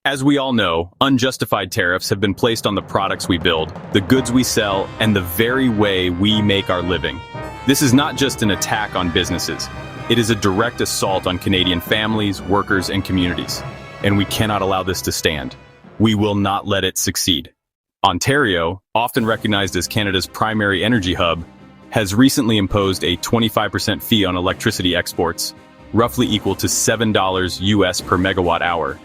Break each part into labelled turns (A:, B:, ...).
A: As we all know, unjustified tariffs have been placed on the products we build, the goods we sell, and the very way we make our living. This is not just an attack on businesses. It is a direct assault on Canadian families, workers, and communities. And we cannot allow this to stand. We will not let it succeed. Ontario, often recognized as Canada's primary energy hub, has recently imposed a 25% fee on electricity exports, roughly equal to $7 US per megawatt hour.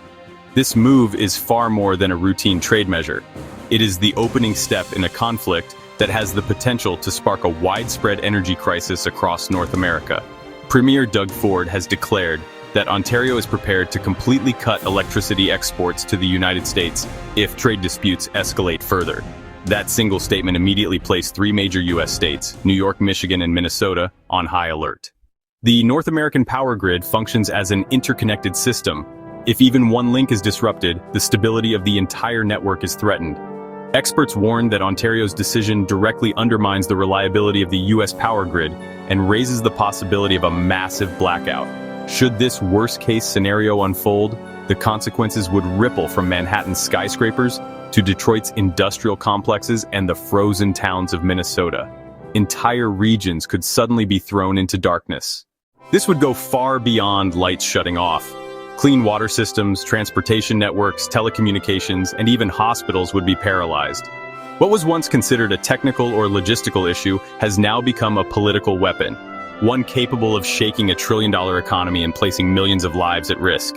A: This move is far more than a routine trade measure. It is the opening step in a conflict that has the potential to spark a widespread energy crisis across North America. Premier Doug Ford has declared that Ontario is prepared to completely cut electricity exports to the United States if trade disputes escalate further. That single statement immediately placed three major U.S. states, New York, Michigan, and Minnesota, on high alert. The North American power grid functions as an interconnected system. If even one link is disrupted, the stability of the entire network is threatened. Experts warn that Ontario's decision directly undermines the reliability of the U.S. power grid and raises the possibility of a massive blackout. Should this worst-case scenario unfold, the consequences would ripple from Manhattan's skyscrapers to Detroit's industrial complexes and the frozen towns of Minnesota. Entire regions could suddenly be thrown into darkness. This would go far beyond lights shutting off. Clean water systems, transportation networks, telecommunications, and even hospitals would be paralyzed. What was once considered a technical or logistical issue has now become a political weapon, one capable of shaking a trillion-dollar economy and placing millions of lives at risk.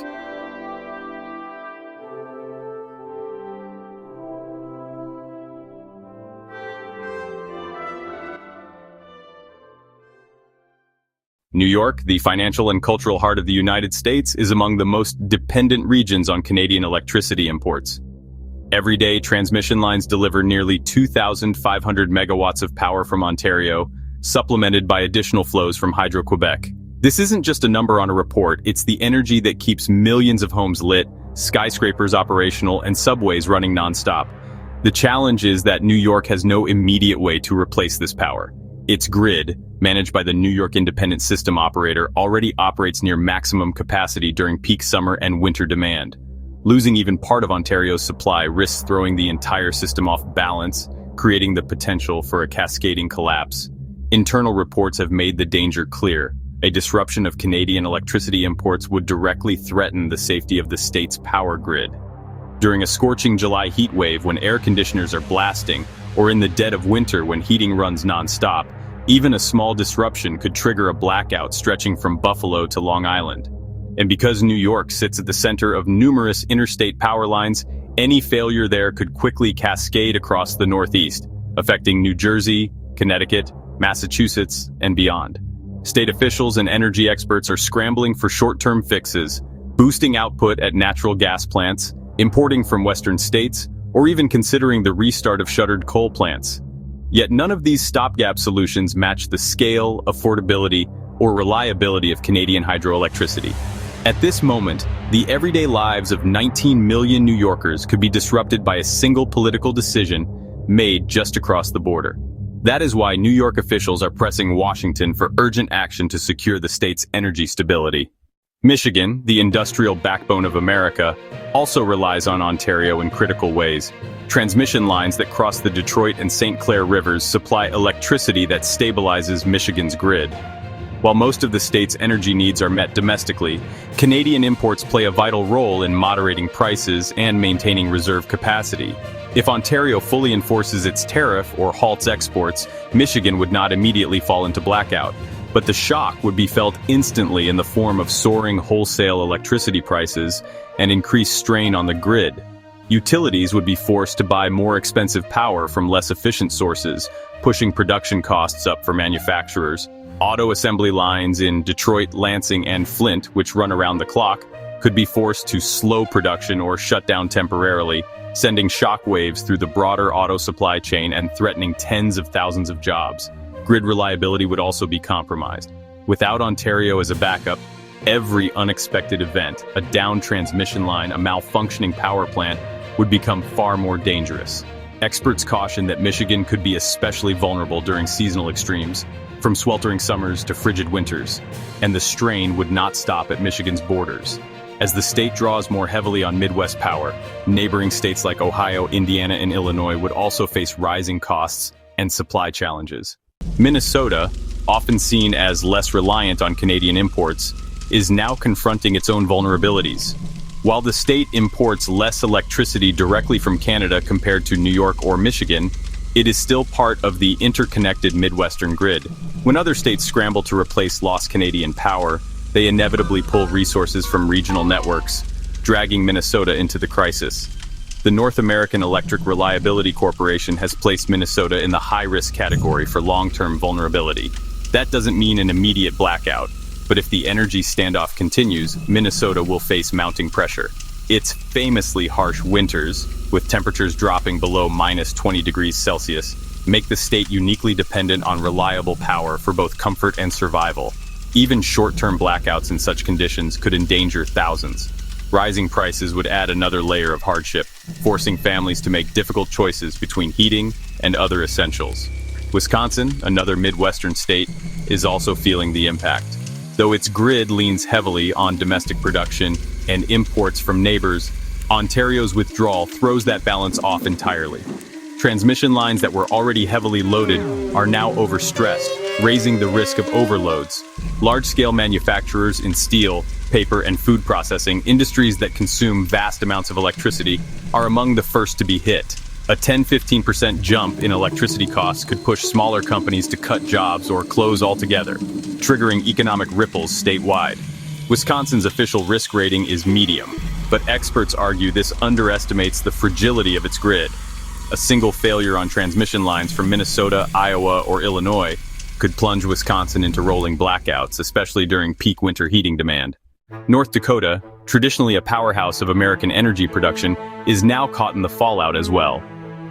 A: New York, the financial and cultural heart of the United States, is among the most dependent regions on Canadian electricity imports. Every day, transmission lines deliver nearly 2,500 megawatts of power from Ontario, supplemented by additional flows from Hydro-Quebec. This isn't just a number on a report, it's the energy that keeps millions of homes lit, skyscrapers operational, and subways running nonstop. The challenge is that New York has no immediate way to replace this power. Its grid, managed by the New York Independent System Operator, already operates near maximum capacity during peak summer and winter demand. Losing even part of Ontario's supply risks throwing the entire system off balance, creating the potential for a cascading collapse. Internal reports have made the danger clear. A disruption of Canadian electricity imports would directly threaten the safety of the state's power grid. During a scorching July heat wave when air conditioners are blasting, or in the dead of winter when heating runs non-stop, even a small disruption could trigger a blackout stretching from Buffalo to Long Island. And because New York sits at the center of numerous interstate power lines, any failure there could quickly cascade across the Northeast, affecting New Jersey, Connecticut, Massachusetts, and beyond. State officials and energy experts are scrambling for short-term fixes, boosting output at natural gas plants, importing from Western states, or even considering the restart of shuttered coal plants. Yet none of these stopgap solutions match the scale, affordability, or reliability of Canadian hydroelectricity. At this moment, the everyday lives of 19 million New Yorkers could be disrupted by a single political decision made just across the border. That is why New York officials are pressing Washington for urgent action to secure the state's energy stability. Michigan, the industrial backbone of America, also relies on Ontario in critical ways. Transmission lines that cross the Detroit and St. Clair rivers supply electricity that stabilizes Michigan's grid. While most of the state's energy needs are met domestically, Canadian imports play a vital role in moderating prices and maintaining reserve capacity. If Ontario fully enforces its tariff or halts exports, Michigan would not immediately fall into blackout. But the shock would be felt instantly in the form of soaring wholesale electricity prices and increased strain on the grid. Utilities would be forced to buy more expensive power from less efficient sources, pushing production costs up for manufacturers. Auto assembly lines in Detroit, Lansing, and Flint, which run around the clock, could be forced to slow production or shut down temporarily, sending shockwaves through the broader auto supply chain and threatening tens of thousands of jobs. Grid reliability would also be compromised. Without Ontario as a backup, every unexpected event, a downed transmission line, a malfunctioning power plant, would become far more dangerous. Experts caution that Michigan could be especially vulnerable during seasonal extremes, from sweltering summers to frigid winters, and the strain would not stop at Michigan's borders. As the state draws more heavily on Midwest power, neighboring states like Ohio, Indiana, and Illinois would also face rising costs and supply challenges. Minnesota, often seen as less reliant on Canadian imports, is now confronting its own vulnerabilities. While the state imports less electricity directly from Canada compared to New York or Michigan, it is still part of the interconnected Midwestern grid. When other states scramble to replace lost Canadian power, they inevitably pull resources from regional networks, dragging Minnesota into the crisis. The North American Electric Reliability Corporation has placed Minnesota in the high-risk category for long-term vulnerability. That doesn't mean an immediate blackout, but if the energy standoff continues, Minnesota will face mounting pressure. Its famously harsh winters, with temperatures dropping below -20 degrees Celsius, make the state uniquely dependent on reliable power for both comfort and survival. Even short-term blackouts in such conditions could endanger thousands. Rising prices would add another layer of hardship, forcing families to make difficult choices between heating and other essentials. Wisconsin, another Midwestern state, is also feeling the impact. Though its grid leans heavily on domestic production and imports from neighbors, Ontario's withdrawal throws that balance off entirely. Transmission lines that were already heavily loaded are now overstressed, raising the risk of overloads. Large-scale manufacturers in steel, paper, and food processing, industries that consume vast amounts of electricity, are among the first to be hit. A 10–15% jump in electricity costs could push smaller companies to cut jobs or close altogether, triggering economic ripples statewide. Wisconsin's official risk rating is medium, but experts argue this underestimates the fragility of its grid. A single failure on transmission lines from Minnesota, Iowa, or Illinois could plunge Wisconsin into rolling blackouts, especially during peak winter heating demand. North Dakota, traditionally a powerhouse of American energy production, is now caught in the fallout as well.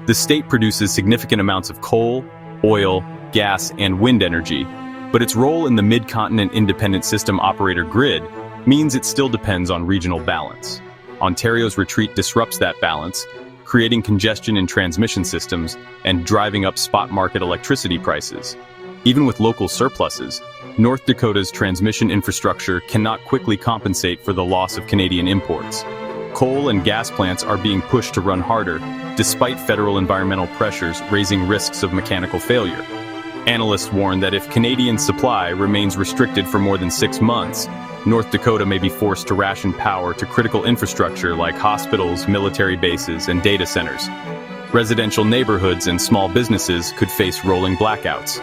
A: The state produces significant amounts of coal, oil, gas, and wind energy, but its role in the Mid-Continent Independent System Operator grid means it still depends on regional balance. Ontario's retreat disrupts that balance, creating congestion in transmission systems and driving up spot market electricity prices. Even with local surpluses, North Dakota's transmission infrastructure cannot quickly compensate for the loss of Canadian imports. Coal and gas plants are being pushed to run harder, despite federal environmental pressures raising risks of mechanical failure. Analysts warn that if Canadian supply remains restricted for more than 6 months, North Dakota may be forced to ration power to critical infrastructure like hospitals, military bases, and data centers. Residential neighborhoods and small businesses could face rolling blackouts.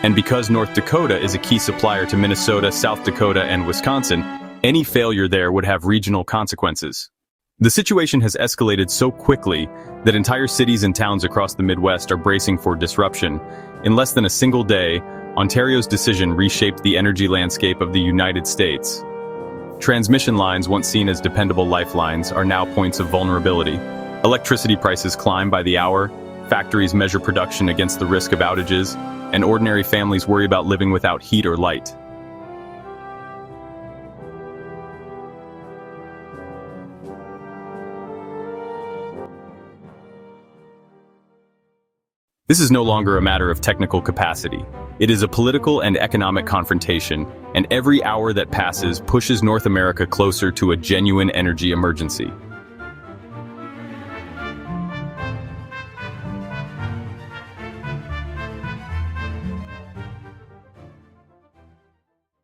A: And because North Dakota is a key supplier to Minnesota, South Dakota, and Wisconsin, any failure there would have regional consequences. The situation has escalated so quickly that entire cities and towns across the Midwest are bracing for disruption. In less than a single day, Ontario's decision reshaped the energy landscape of the United States. Transmission lines, once seen as dependable lifelines, are now points of vulnerability. Electricity prices climb by the hour, factories measure production against the risk of outages, and ordinary families worry about living without heat or light. This is no longer a matter of technical capacity. It is a political and economic confrontation, and every hour that passes pushes North America closer to a genuine energy emergency.